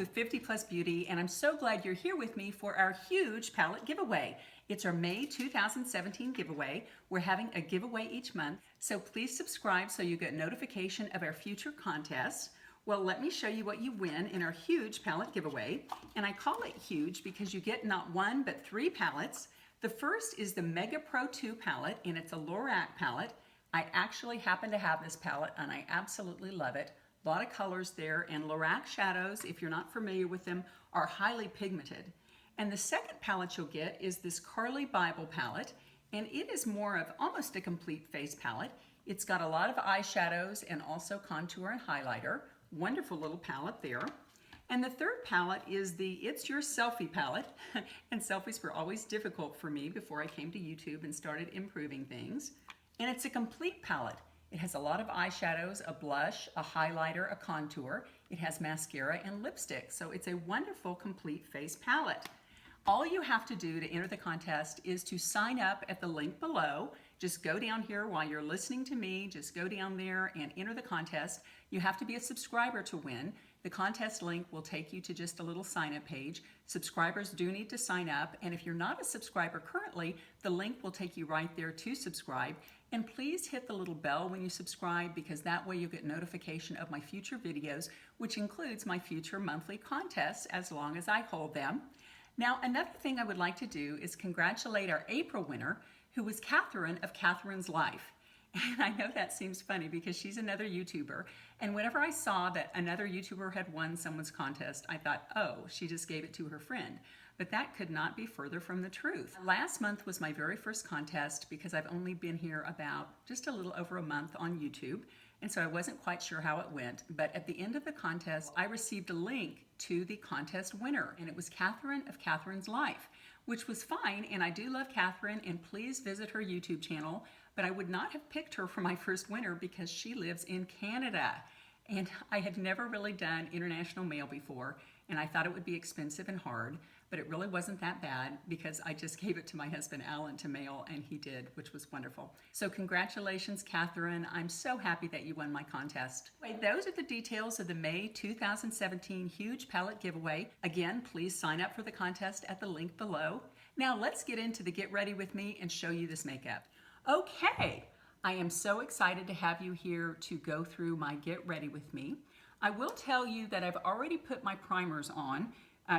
with 50 Plus Beauty, and I'm so glad you're here with me for our huge palette giveaway. It's our May 2017 giveaway. We're having a giveaway each month, so please subscribe so you get notification of our future contests. Well, let me show you what you win in our huge palette giveaway, and I call it huge because you get not one but 3 palettes. The first is the Mega Pro 2 palette, and it's a Lorac palette. I actually happen to have this palette, and I absolutely love it. A lot of colors there, and Lorac shadows, if you're not familiar with them, are highly pigmented. And the second palette you'll get is this Carli Bybel palette, and it is more of almost a complete face palette. It's got a lot of eyeshadows and also contour and highlighter. Wonderful little palette there. And the third palette is the It's Your Selfie palette, and selfies were always difficult for me before I came to YouTube and started improving things. And it's a complete palette. It has a lot of eyeshadows, a blush, a highlighter, a contour. It has mascara and lipstick, so it's a wonderful complete face palette. All you have to do to enter the contest is to sign up at the link below. Just go down here while you're listening to me, just go down there and enter the contest. You have to be a subscriber to win. The contest link will take you to just a little sign-up page. Subscribers do need to sign up, and if you're not a subscriber currently, the link will take you right there to subscribe. And please hit the little bell when you subscribe, because that way you'll get notification of my future videos, which includes my future monthly contests as long as I hold them. Now, another thing I would like to do is congratulate our April winner, who was Catherine of Catherine's Life. And I know that seems funny because she's another YouTuber. And whenever I saw that another YouTuber had won someone's contest, I thought, oh, she just gave it to her friend. But that could not be further from the truth. Last month was my very first contest because I've only been here about just a little over a month on YouTube. And so I wasn't quite sure how it went. But at the end of the contest, I received a link to the contest winner. And it was Catherine of Catherine's Life, which was fine. And I do love Catherine, and please visit her YouTube channel. But I would not have picked her for my first winner because she lives in Canada. And I had never really done international mail before, and I thought it would be expensive and hard, but it really wasn't that bad because I just gave it to my husband Alan to mail, and he did, which was wonderful. So congratulations, Catherine. I'm so happy that you won my contest. Those are the details of the May 2017 huge palette giveaway. Again, please sign up for the contest at the link below. Now let's get into the get ready with me and show you this makeup. Okay, I am so excited to have you here to go through my get ready with me. I will tell you that I've already put my primers on,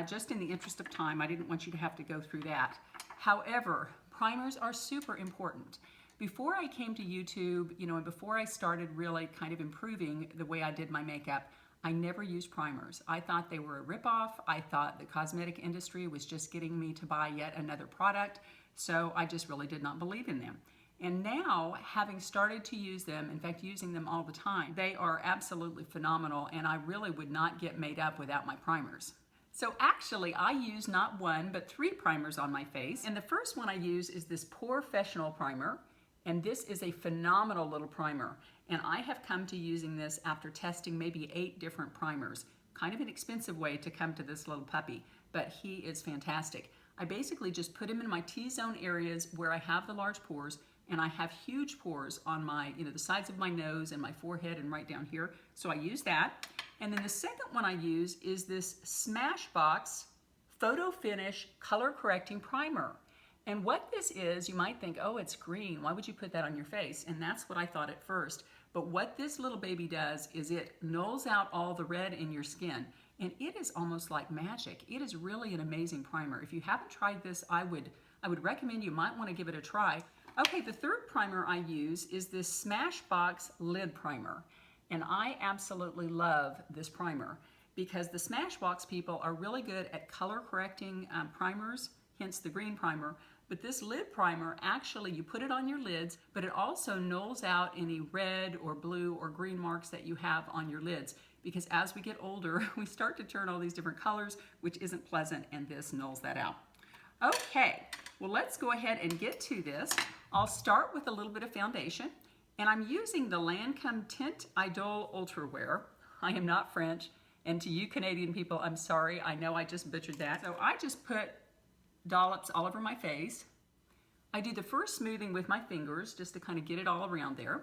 just in the interest of time. I didn't want you to have to go through that. However, primers are super important. Before I came to YouTube, and before I started really kind of improving the way I did my makeup, I never used primers. I thought they were a ripoff. I thought the cosmetic industry was just getting me to buy yet another product, so I just really did not believe in them. And now, having started to use them, in fact using them all the time, they are absolutely phenomenal, and I really would not get made up without my primers. So actually, I use not one, but 3 primers on my face. And the first one I use is this PUR Professional Primer, and this is a phenomenal little primer. And I have come to using this after testing maybe 8 different primers. Kind of an expensive way to come to this little puppy, but he is fantastic. I basically just put him in my T-zone areas where I have the large pores, and I have huge pores on my, the sides of my nose and my forehead and right down here. So I use that. And then the second one I use is this Smashbox Photo Finish Color Correcting Primer. And what this is, you might think, oh, it's green. Why would you put that on your face? And that's what I thought at first. But what this little baby does is it nulls out all the red in your skin. And it is almost like magic. It is really an amazing primer. If you haven't tried this, I would recommend you might want to give it a try. Okay, the third primer I use is this Smashbox Lid Primer. And I absolutely love this primer because the Smashbox people are really good at color correcting primers, hence the green primer. But this lid primer, actually, you put it on your lids, but it also nulls out any red or blue or green marks that you have on your lids. Because as we get older, we start to turn all these different colors, which isn't pleasant, and this nulls that out. Okay, well, let's go ahead and get to this. I'll start with a little bit of foundation, and I'm using the Lancome Tint Idole Ultra Wear. I am not French, and to you Canadian people, I'm sorry. I know I just butchered that. So I just put dollops all over my face. I do the first smoothing with my fingers just to kind of get it all around there.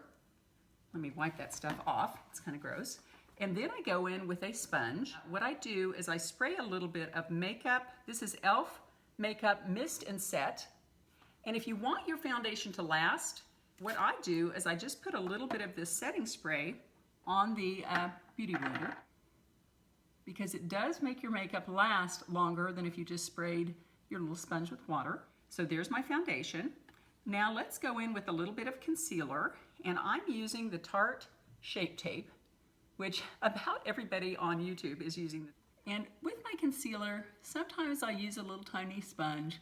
Let me wipe that stuff off. It's kind of gross. And then I go in with a sponge. What I do is I spray a little bit of makeup. This is e.l.f. Makeup Mist and Set. And if you want your foundation to last, what I do is I just put a little bit of this setting spray on the Beauty Blender, because it does make your makeup last longer than if you just sprayed your little sponge with water. So there's my foundation. Now let's go in with a little bit of concealer, and I'm using the Tarte Shape Tape, which about everybody on YouTube is using. And with my concealer, sometimes I use a little tiny sponge,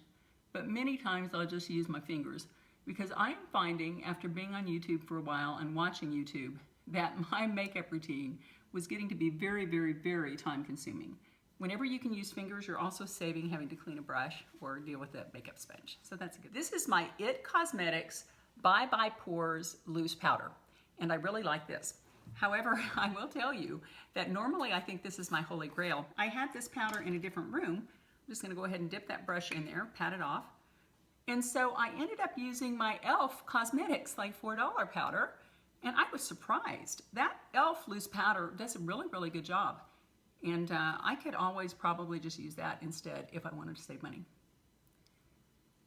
but many times I'll just use my fingers, because I am finding, after being on YouTube for a while and watching YouTube, that my makeup routine was getting to be very, very, very time consuming. Whenever you can use fingers, you're also saving having to clean a brush or deal with a makeup sponge. So that's good. This is my IT Cosmetics Bybel Pur's loose powder, and I really like this. However, I will tell you that normally I think this is my holy grail. I had this powder in a different room. I'm just gonna go ahead and dip that brush in there, pat it off. And so I ended up using my e.l.f. Cosmetics, like $4 powder, and I was surprised. That e.l.f. loose powder does a really, really good job. And I could always probably just use that instead if I wanted to save money.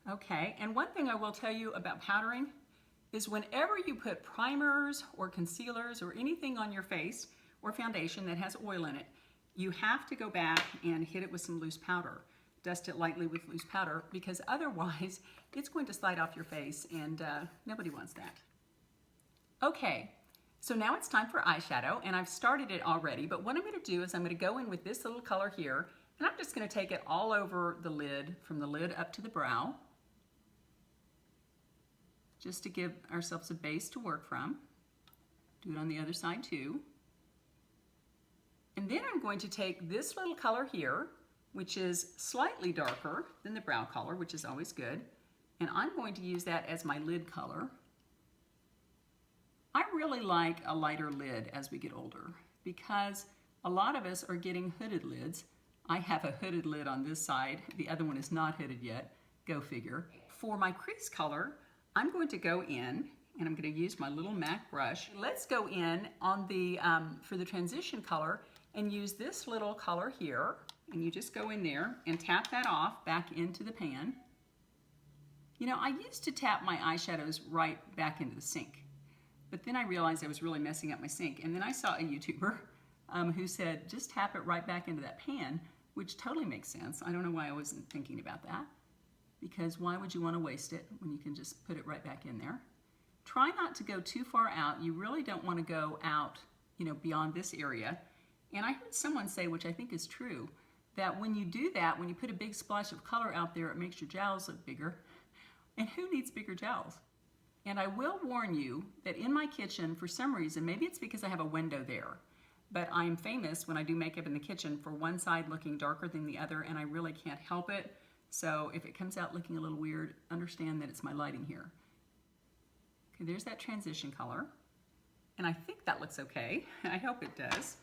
Okay, and one thing I will tell you about powdering is whenever you put primers or concealers or anything on your face or foundation that has oil in it, you have to go back and hit it with some loose powder. Dust it lightly with loose powder, because otherwise it's going to slide off your face, and nobody wants that. Okay, so now it's time for eyeshadow, and I've started it already, but what I'm going to do is I'm going to go in with this little color here, and I'm just going to take it all over the lid, from the lid up to the brow, just to give ourselves a base to work from. Do it on the other side too. And then I'm going to take this little color here, which is slightly darker than the brow color, which is always good, and I'm going to use that as my lid color. I really like a lighter lid as we get older, because a lot of us are getting hooded lids. I have a hooded lid on this side. The other one is not hooded yet. Go figure. For my crease color, I'm going to go in, and I'm going to use my little MAC brush. Let's go in on the for the transition color and use this little color here, and you just go in there and tap that off back into the pan. You know, I used to tap my eyeshadows right back into the sink, but then I realized I was really messing up my sink, and then I saw a YouTuber who said just tap it right back into that pan, which totally makes sense. I don't know why I wasn't thinking about that, because why would you want to waste it when you can just put it right back in there? Try not to go too far out. You really don't want to go out, you know, beyond this area. And I heard someone say, which I think is true, that when you do that, when you put a big splash of color out there, it makes your jowls look bigger. And who needs bigger jowls? And I will warn you that in my kitchen, for some reason, maybe it's because I have a window there, but I'm famous when I do makeup in the kitchen for one side looking darker than the other, and I really can't help it. So if it comes out looking a little weird, understand that it's my lighting here. Okay, there's that transition color. And I think that looks okay. I hope it does.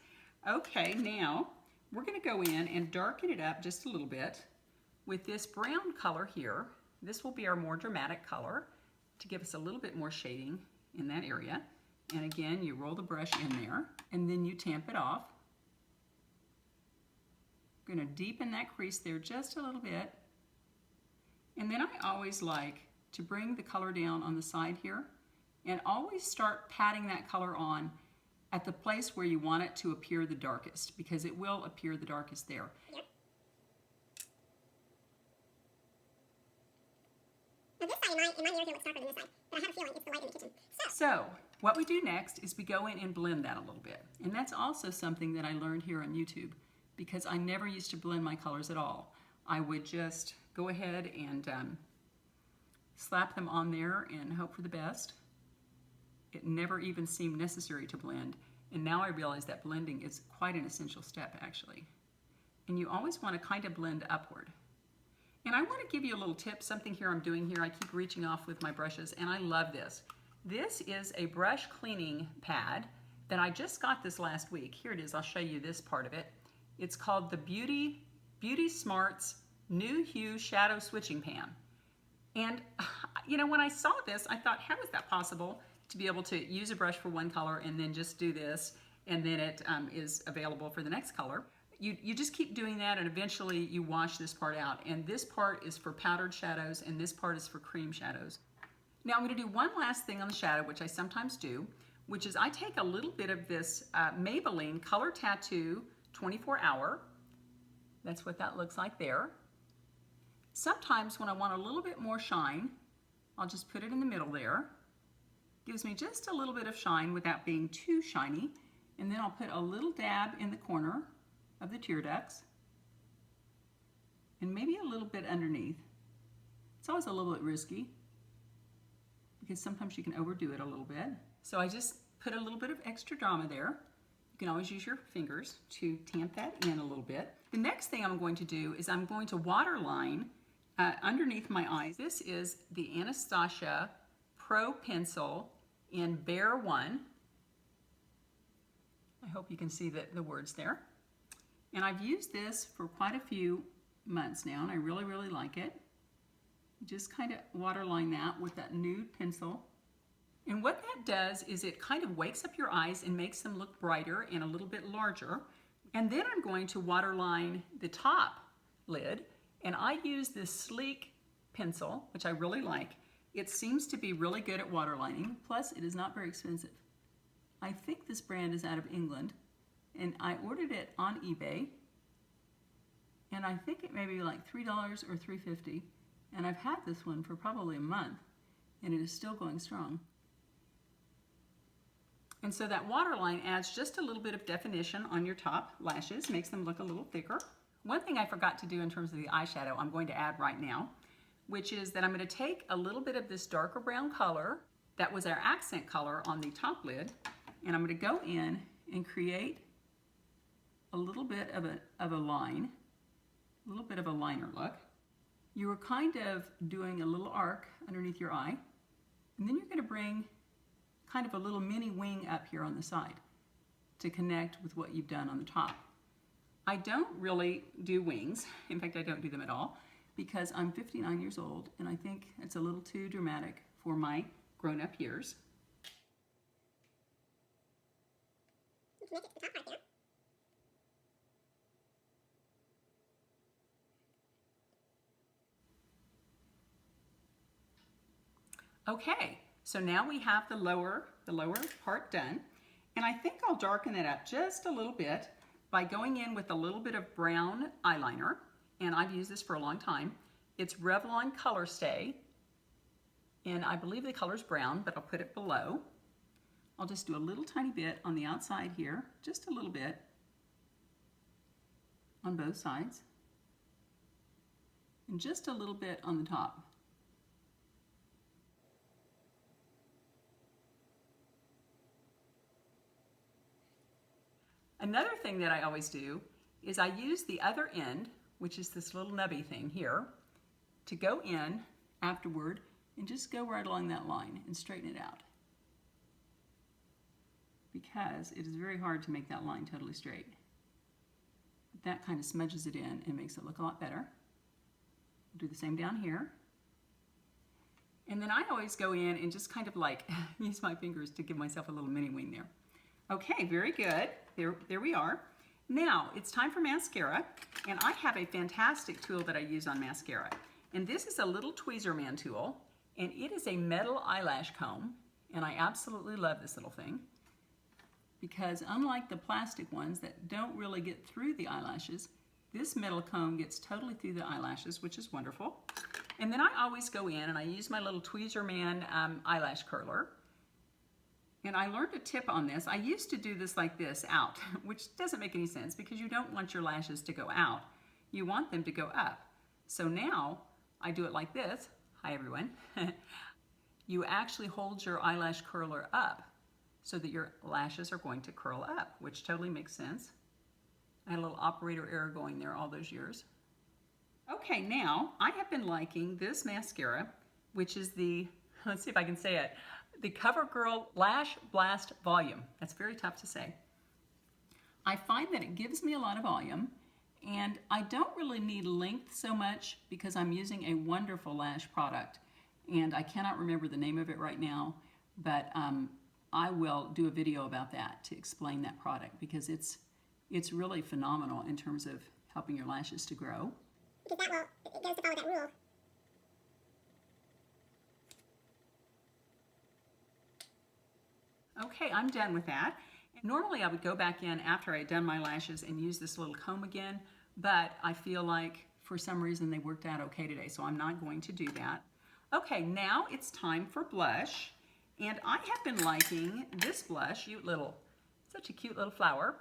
Okay, now we're gonna go in and darken it up just a little bit with this brown color here. This will be our more dramatic color to give us a little bit more shading in that area. And again, you roll the brush in there and then you tamp it off. I'm gonna deepen that crease there just a little bit. And then I always like to bring the color down on the side here and always start patting that color on at the place where you want it to appear the darkest, because it will appear the darkest there. Yep. Now this side in my area looks darker than this side, but I have a feeling it's the light in the kitchen. So what we do next is we go in and blend that a little bit. And that's also something that I learned here on YouTube, because I never used to blend my colors at all. I would just go ahead and slap them on there and hope for the best. It never even seemed necessary to blend, and now I realize that blending is quite an essential step, actually. And you always want to kind of blend upward. And I want to give you a little tip, something here I'm doing here. I keep reaching off with my brushes, and I love this. This is a brush cleaning pad that I just got this last week. Here it is, I'll show you this part of it. It's called the Beauty Smarts New Hue Shadow Switching Pan. And you know, when I saw this, I thought, how is that possible to be able to use a brush for one color and then just do this and then it is available for the next color. You just keep doing that, and eventually you wash this part out. And this part is for powdered shadows, and this part is for cream shadows. Now I'm going to do one last thing on the shadow, which I sometimes do, which is I take a little bit of this Maybelline Color Tattoo 24 Hour. That's what that looks like there. Sometimes when I want a little bit more shine, I'll just put it in the middle there. Gives me just a little bit of shine without being too shiny. And then I'll put a little dab in the corner of the tear ducts. And maybe a little bit underneath. It's always a little bit risky because sometimes you can overdo it a little bit. So I just put a little bit of extra drama there. You can always use your fingers to tamp that in a little bit. The next thing I'm going to do is I'm going to waterline underneath my eyes. This is the Anastasia Pro Pencil in Bear 1. I hope you can see the words there. And I've used this for quite a few months now, and I really, really like it. Just kind of waterline that with that nude pencil. And what that does is it kind of wakes up your eyes and makes them look brighter and a little bit larger. And then I'm going to waterline the top lid, and I use this sleek pencil, which I really like. It seems to be really good at waterlining, plus it is not very expensive. I think this brand is out of England, and I ordered it on eBay, and I think it may be like $3 or $3.50, and I've had this one for probably a month, and it is still going strong. And so that waterline adds just a little bit of definition on your top lashes, makes them look a little thicker. One thing I forgot to do in terms of the eyeshadow, I'm going to add right now, which is that I'm going to take a little bit of this darker brown color that was our accent color on the top lid, and I'm going to go in and create a little bit of a line, a little bit of a liner look. You were kind of doing a little arc underneath your eye, and then you're going to bring kind of a little mini wing up here on the side to connect with what you've done on the top. I don't really do wings. In fact, I don't do them at all because I'm 59 years old and I think it's a little too dramatic for my grown-up years. You can make it to the top part there. Okay, so now we have the lower part done, and I think I'll darken it up just a little bit by going in with a little bit of brown eyeliner, and I've used this for a long time. It's Revlon Color Stay, and I believe the color's brown, but I'll put it below. I'll just do a little tiny bit on the outside here, just a little bit on both sides, and just a little bit on the top. Another thing that I always do is I use the other end, which is this little nubby thing here, to go in afterward and just go right along that line and straighten it out. Because it is very hard to make that line totally straight. That kind of smudges it in and makes it look a lot better. Do the same down here. And then I always go in and just kind of like use my fingers to give myself a little mini wing there. Okay, very good. There we are. Now it's time for mascara, and I have a fantastic tool that I use on mascara. And this is a little tweezer man tool, and it is a metal eyelash comb, and I absolutely love this little thing because unlike the plastic ones that don't really get through the eyelashes, this metal comb gets totally through the eyelashes, which is wonderful. And then I always go in and I use my little tweezer man eyelash curler. And I learned a tip on this. I used to do this like this out, which doesn't make any sense because you don't want your lashes to go out. You want them to go up. So now I do it like this. Hi everyone. You actually hold your eyelash curler up so that your lashes are going to curl up, which totally makes sense. I had a little operator error going there all those years. Okay, now I have been liking this mascara, which is the, let's see if I can say it, the CoverGirl Lash Blast Volume. That's very tough to say. I find that it gives me a lot of volume, and I don't really need length so much because I'm using a wonderful lash product, and I cannot remember the name of it right now, but I will do a video about that to explain that product because it's really phenomenal in terms of helping your lashes to grow. Because that will, it goes to follow that rule. Okay, I'm done with that. Normally I would go back in after I had done my lashes and use this little comb again, but I feel like for some reason they worked out okay today, so I'm not going to do that. Okay, now it's time for blush, and I have been liking this blush, such a cute little flower,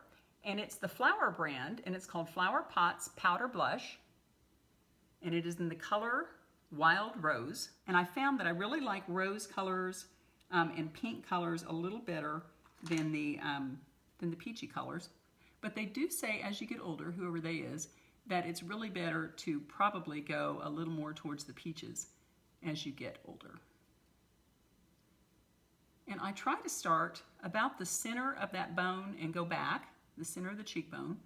and it's the Flower brand, and it's called Flower Pots Powder Blush, and it is in the color Wild Rose, and I found that I really like rose colors and pink colors a little better than the peachy colors. But they do say as you get older, whoever they is, that it's really better to probably go a little more towards the peaches as you get older. And I try to start about the center of that bone and go back, the center of the cheekbone,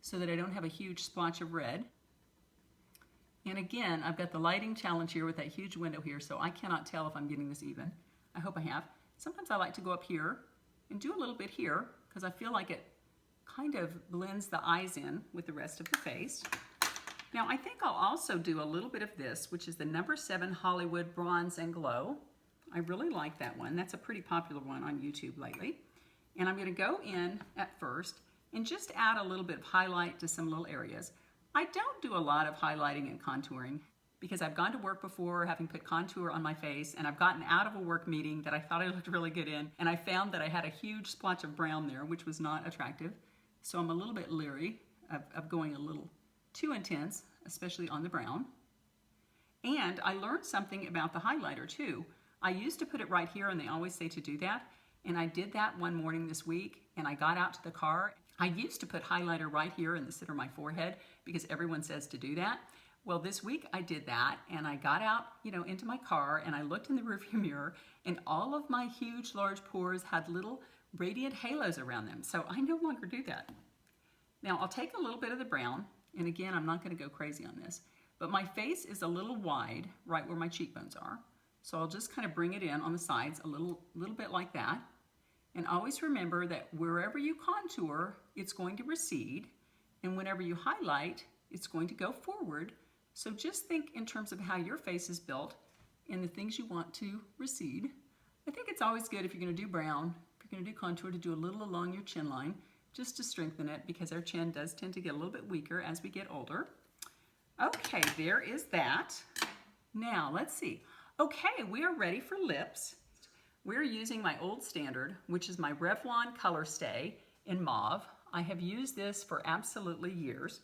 so that I don't have a huge splotch of red. And again, I've got the lighting challenge here with that huge window here, so I cannot tell if I'm getting this even. I hope I have. Sometimes I like to go up here and do a little bit here because I feel like it kind of blends the eyes in with the rest of the face. Now I think I'll also do a little bit of this, which is the No. 7 Hollywood Bronze and Glow. I really like that one. That's a pretty popular one on YouTube lately. And I'm going to go in at first and just add a little bit of highlight to some little areas. I don't do a lot of highlighting and contouring because I've gone to work before having put contour on my face, and I've gotten out of a work meeting that I thought I looked really good in, and I found that I had a huge splotch of brown there, which was not attractive. So I'm a little bit leery of going a little too intense, especially on the brown. And I learned something about the highlighter too. I used to put it right here, and they always say to do that, and I did that one morning this week, and I got out to the car. I used to put highlighter right here in the center of my forehead because everyone says to do that. Well, this week I did that, and I got out, into my car, and I looked in the rearview mirror, and all of my huge, large pores had little radiant halos around them. So I no longer do that. Now I'll take a little bit of the brown, and again, I'm not going to go crazy on this, but my face is a little wide right where my cheekbones are. So I'll just kind of bring it in on the sides a little bit like that. And always remember that wherever you contour, it's going to recede, and whenever you highlight, it's going to go forward. So just think in terms of how your face is built and the things you want to recede. I think it's always good if you're going to do brown, if you're going to do contour, to do a little along your chin line just to strengthen it because our chin does tend to get a little bit weaker as we get older. Okay, there is that. Now, let's see. Okay, we are ready for lips. We're using my old standard, which is my Revlon Color Stay in mauve. I have used this for absolutely years,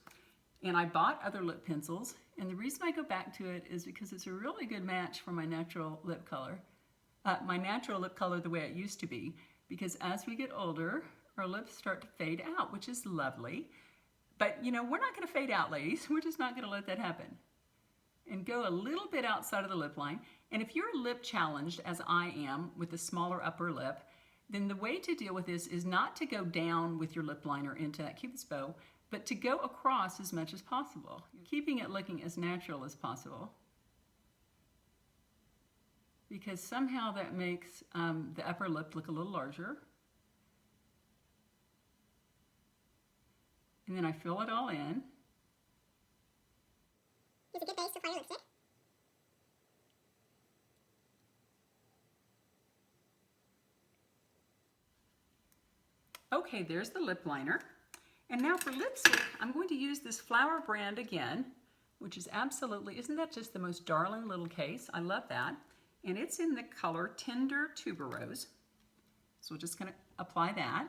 and I bought other lip pencils, and the reason I go back to it is because it's a really good match for my natural lip color. The way it used to be, because as we get older, our lips start to fade out, which is lovely. But we're not going to fade out, ladies. We're just not going to let that happen. And go a little bit outside of the lip line. And if you're lip challenged, as I am, with a smaller upper lip, then the way to deal with this is not to go down with your lip liner into that Cupid's bow, but to go across as much as possible, keeping it looking as natural as possible. Because somehow that makes the upper lip look a little larger. And then I fill it all in. Use a good base to apply your lipstick. Okay, there's the lip liner. And now for lipstick, I'm going to use this Flower brand again, which is absolutely, isn't that just the most darling little case? I love that. And it's in the color Tender Tuberose. So we're just going to apply that.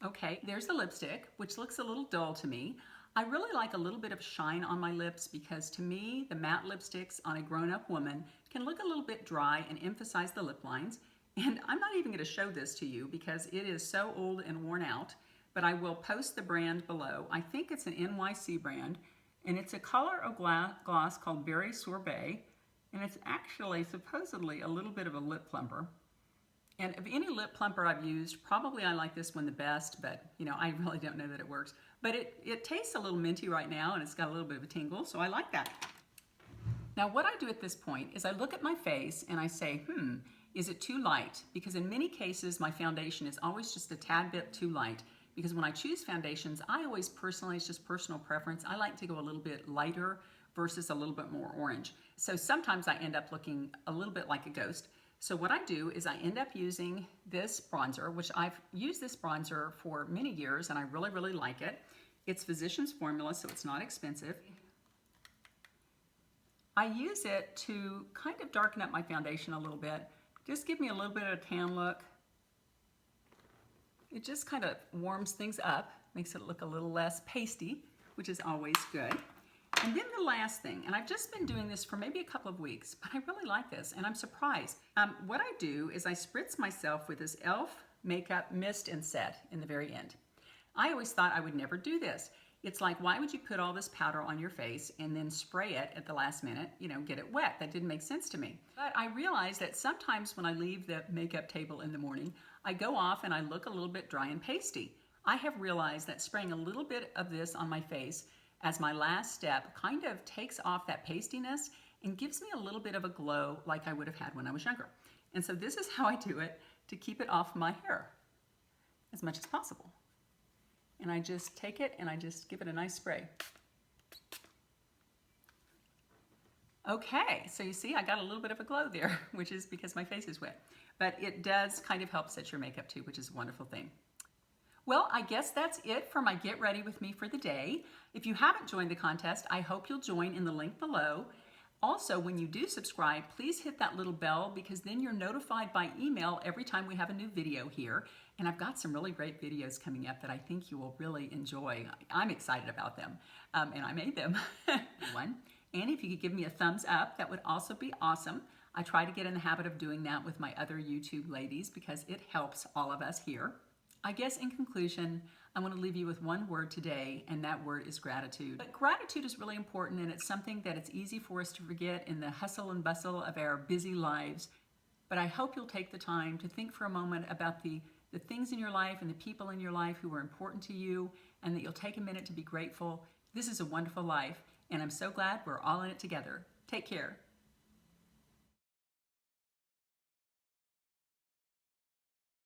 Okay, there's the lipstick, which looks a little dull to me. I really like a little bit of shine on my lips because to me, the matte lipsticks on a grown-up woman can look a little bit dry and emphasize the lip lines. And I'm not even going to show this to you because it is so old and worn out, but I will post the brand below. I think it's an NYC brand, and it's a color of gloss called Berry Sorbet, and it's actually supposedly a little bit of a lip plumper. And of any lip plumper I've used, probably I like this one the best, but I really don't know that it works. But it tastes a little minty right now, and it's got a little bit of a tingle, so I like that. Now what I do at this point is I look at my face and I say, is it too light? Because in many cases my foundation is always just a tad bit too light, because when I choose foundations, I always personally, it's just personal preference, I like to go a little bit lighter versus a little bit more orange. So sometimes I end up looking a little bit like a ghost. So what I do is I end up using this bronzer, which I've used this bronzer for many years and I really, really like it. It's Physicians Formula, so it's not expensive. I use it to kind of darken up my foundation a little bit, just give me a little bit of a tan look. It just kind of warms things up, makes it look a little less pasty, which is always good. And then the last thing, and I've just been doing this for maybe a couple of weeks, but I really like this and I'm surprised. What I do is I spritz myself with this e.l.f. makeup mist and set in the very end. I always thought I would never do this. It's like, why would you put all this powder on your face and then spray it at the last minute, get it wet? That didn't make sense to me. But I realized that sometimes when I leave the makeup table in the morning, I go off and I look a little bit dry and pasty. I have realized that spraying a little bit of this on my face as my last step kind of takes off that pastiness and gives me a little bit of a glow like I would have had when I was younger. And so this is how I do it to keep it off my hair as much as possible. And I just take it and I just give it a nice spray. Okay, so you see I got a little bit of a glow there, which is because my face is wet. But it does kind of help set your makeup too, which is a wonderful thing. Well, I guess that's it for my Get Ready With Me for the day. If you haven't joined the contest, I hope you'll join in the link below. Also, when you do subscribe, please hit that little bell because then you're notified by email every time we have a new video here. And I've got some really great videos coming up that I think you will really enjoy. I'm excited about them, and I made them. And if you could give me a thumbs up, that would also be awesome. I try to get in the habit of doing that with my other YouTube ladies because it helps all of us here. I guess in conclusion, I want to leave you with one word today, and that word is gratitude. But gratitude is really important, and it's something that it's easy for us to forget in the hustle and bustle of our busy lives. But I hope you'll take the time to think for a moment about the things in your life and the people in your life who are important to you, and that you'll take a minute to be grateful. This is a wonderful life, and I'm so glad we're all in it together. Take care.